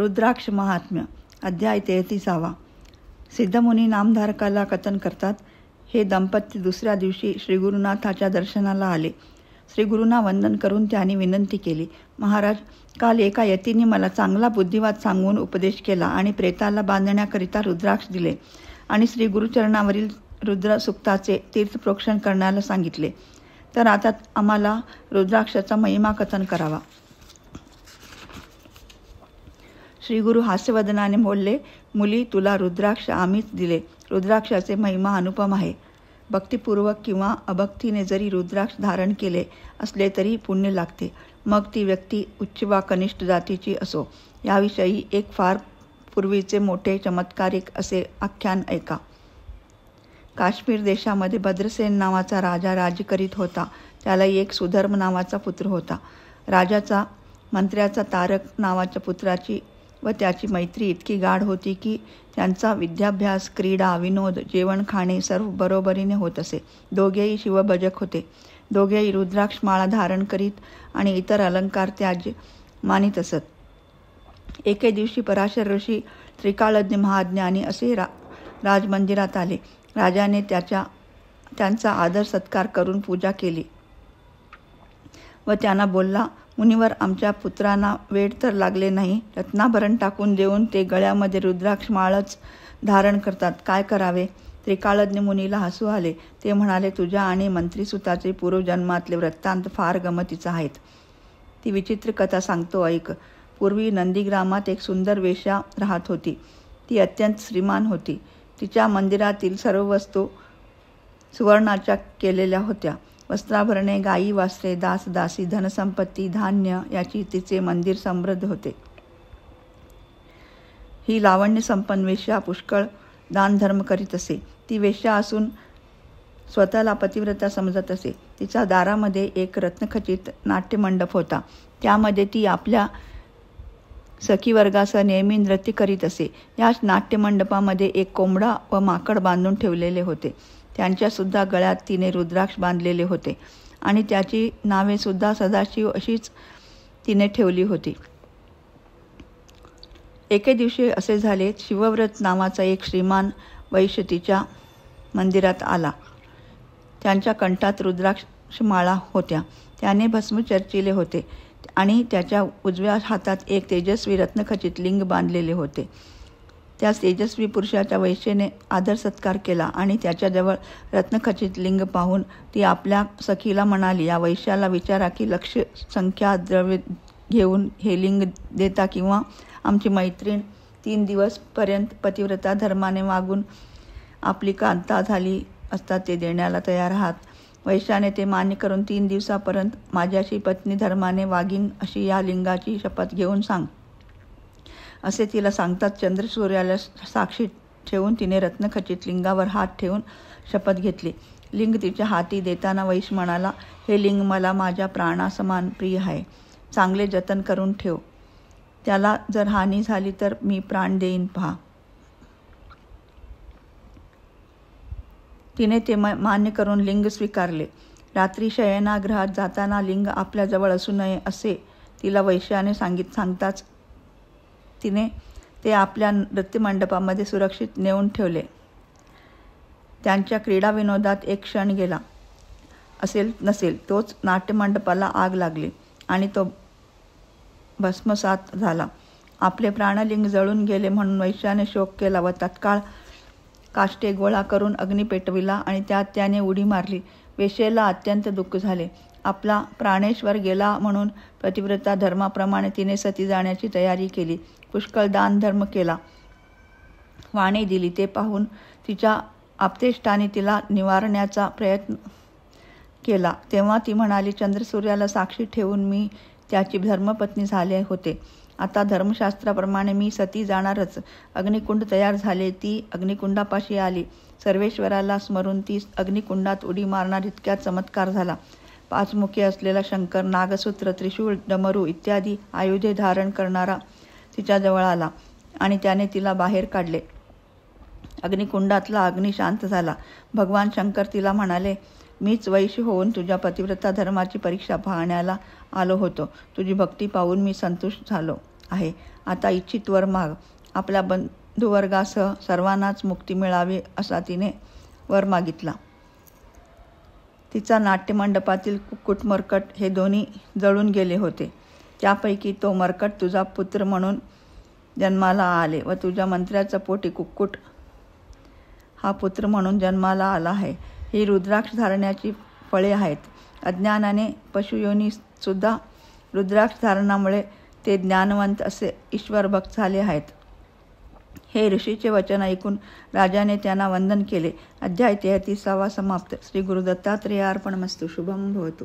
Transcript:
रुद्राक्ष महात्म्य अध्याय 33. सिद्धमुनी नामधारकाला कथन करतात. हे दंपती दुसऱ्या दिवशी श्रीगुरुनाथाच्या दर्शनाला आले. श्रीगुरूंना वंदन करून त्यांनी विनंती केली, महाराज, काल एका यतीने मला चांगला बुद्धिवाद सांगून उपदेश केला आणि प्रेताला बांधण्याकरिता रुद्राक्ष दिले आणि श्री गुरुचरणावरील रुद्रसुक्ताचे तीर्थप्रोक्षण करण्याला सांगितले. तर आता आम्हाला रुद्राक्षाचा महिमा कथन करावा. श्रीगुरु हास्यवदनाने बोलले, मुली, तुला रुद्राक्ष आम्हीच दिले. रुद्राक्षाचे महिमा अनुपम आहे. भक्तिपूर्वक किंवा अभक्तीने जरी रुद्राक्ष धारण केले असले तरी पुण्य लागते. मग ती व्यक्ती उच्च वा कनिष्ठ जातीची असो. याविषयी एक फार पूर्वीचे मोठे चमत्कारिक असे आख्यान ऐका. काश्मीर देशामध्ये भद्रसेन नावाचा राजा राज्य करीत होता. त्याला एक सुधर्म नावाचा पुत्र होता. राजाचा मंत्र्याचा तारक नावाच्या पुत्राची व त्याची मैत्री इतकी गाढ होती की त्यांचा विद्याभ्यास, क्रीडा, विनोद, जेवण खाणे सर्व बरोबरीने होत असे. दोघेही शिवभजक होते. दोघेही रुद्राक्ष माळा धारण करीत आणि इतर अलंकार त्याज्य मानित असत. एके दिवशी पराशर ऋषी त्रिकाळज्ञ महाज्ञानी असे राजमंदिरात आले. राजाने त्यांचा आदर सत्कार करून पूजा केली व त्यांना बोलला, मुनिवर, आमच्या पुत्रांना वेड तर लागले नाही. रत्नाभरण टाकून देऊन ते गळ्यामध्ये रुद्राक्ष माळच धारण करतात. काय करावे? त्रिकाळज्ञ मुनीला हसू आले. ते म्हणाले, तुझ्या आणि मंत्रीसुताचे पूर्वजन्मातले वृत्तांत फार गमतीचा आहेत. ती विचित्र कथा सांगतो, ऐक. पूर्वी नंदीग्रामात एक सुंदर वेश्या राहत होती. ती अत्यंत श्रीमान होती. तिच्या मंदिरातील सर्व वस्तू सुवर्णाच्या केलेल्या होत्या. वस्त्राभरणे, गायी, वासरे, दास दासी, धनसंपत्ती, धान्य याची तिचे मंदिर समृद्ध होते. ही लावण्य संपन्न वेश्या पुष्कळ दानधर्म करीत असे. ती वेश्या असून स्वतःला पतिव्रता समजत असे. तिच्या दारामध्ये एक रत्नखचित नाट्यमंडप होता. त्यामध्ये ती आपल्या सखीवर्गासह नेहमी नृत्य करीत असे. या नाट्यमंडपामध्ये एक कोंबडा व माकड बांधून ठेवलेले होते. त्यांच्यासुद्धा गळ्यात तिने रुद्राक्ष बांधलेले होते आणि त्याची नावे सुद्धा सदाशिव अशीच तिने ठेवली होती. एके दिवशी असे झाले, शिवव्रत नावाचा एक श्रीमान वैश्य तिच्या मंदिरात आला. त्यांच्या कंठात रुद्राक्षमाळा होत्या. त्याने भस्म चर्चिले होते आणि त्याच्या उजव्या हातात एक तेजस्वी रत्नखचित लिंग बांधलेले होते. त्या तेजस्वी पुरुषाच्या वैश्येने आदर सत्कार केला आणि त्याच्याजवळ रत्नखचित लिंग पाहून ती आपल्या सखीला म्हणाली, या वैश्याला विचारा की लक्ष संख्या द्रव्य घेऊन हे लिंग देता किंवा आमची मैत्रीण 3 दिवसपर्यंत पतिव्रता धर्माने वागून आपली कांता झाली असता ते देण्याला तयार आहात. वैश्याने ते मान्य करून 3 दिवसापर्यंत माझ्याशी पत्नी धर्माने वागीन अशी या लिंगाची शपथ घेऊन सांग, असे तिला सांगतात. चंद्रसूर्याला साक्षी ठेवून तिने रत्नखचित लिंगावर हात ठेवून शपथ घेतली. लिंग तिच्या हाती देताना वैश्य म्हणाला, हे लिंग मला माझ्या प्राणासमान प्रिय आहे. चांगले जतन करून ठेव. त्याला जर हानी झाली तर मी प्राण देईन पहा. तिने ते मान्य करून लिंग स्वीकारले. रात्री शयनागृहात जाताना लिंग आपल्याजवळ असू नये असे तिला वैश्याने सांगताच तिने ते आपल्या नृत्यमंडपामध्ये सुरक्षित नेऊन ठेवले. त्यांच्या क्रीडा विनोदात एक क्षण गेला असेल नसेल तोच नाट्यमंडपाला आग लागली आणि तो भस्मसात झाला. आपले प्राणलिंग जळून गेले म्हणून वैश्याने शोक केला व तत्काळ काष्टे गोळा करून अग्नी पेटविला आणि त्यात त्याने उडी मारली. वेश्येला अत्यंत दुःख झाले. आपला प्राणेश्वर गेला म्हणून पतिव्रता धर्माप्रमाणे तिने सती जाण्याची तयारी केली. पुष्कळ दानधर्म केला, वाणी दिली. ते पाहून तिच्या आप्तेष्टाने तिला निवारण्याचा प्रयत्न केला. तेव्हा ती म्हणाली, चंद्रसूर्याला साक्षी ठेवून मी त्याची धर्मपत्नी झाले होते. आता धर्मशास्त्राप्रमाणे मी सती जाणारच. अग्निकुंड तयार झाले. ती अग्निकुंडापाशी आली. सर्वेश्वराला स्मरून ती अग्निकुंडात उडी मारणार इतक्या चमत्कार झाला. 5 मुखे असलेला शंकर, नागसूत्र, त्रिशूळ, डमरू इत्यादी आयुधे धारण करणारा तिच्याजवळ आला आणि त्याने तिला बाहेर काढले. अग्निकुंडातला अग्नी शांत झाला. भगवान शंकर तिला म्हणाले, मीच वैश्य होऊन तुझ्या पतिव्रता धर्माची परीक्षा पाहण्याला आलो होतो. तुझी भक्ती पाहून मी संतुष्ट झालो आहे. आता इच्छित वर माग. आपल्या बंधुवर्गासह सर्वांनाच मुक्ती मिळावी असा तिने वर मागितला. तिचा नाट्यमंडपातील कुक्कुट मर्कट हे दोन्ही जळून गेले होते. त्यापैकी तो मर्कट तुझा पुत्र म्हणून जन्माला आले व तुझ्या मंत्र्याचा पोटी कुक्कुट हा पुत्र म्हणून जन्माला आला आहे. ही रुद्राक्ष धारण्याची फळे आहेत. अज्ञानाने पशुयोनीसुद्धा रुद्राक्ष धारणामुळे ते ज्ञानवंत असे ईश्वरभक्त झाले आहेत. हे ऋषीचे वचन ऐकून राजाने त्यांना वंदन केले. अध्याय 33 समाप्त. श्री गुरु दत्तात्रेय अर्पणमस्तु. शुभम भवतु.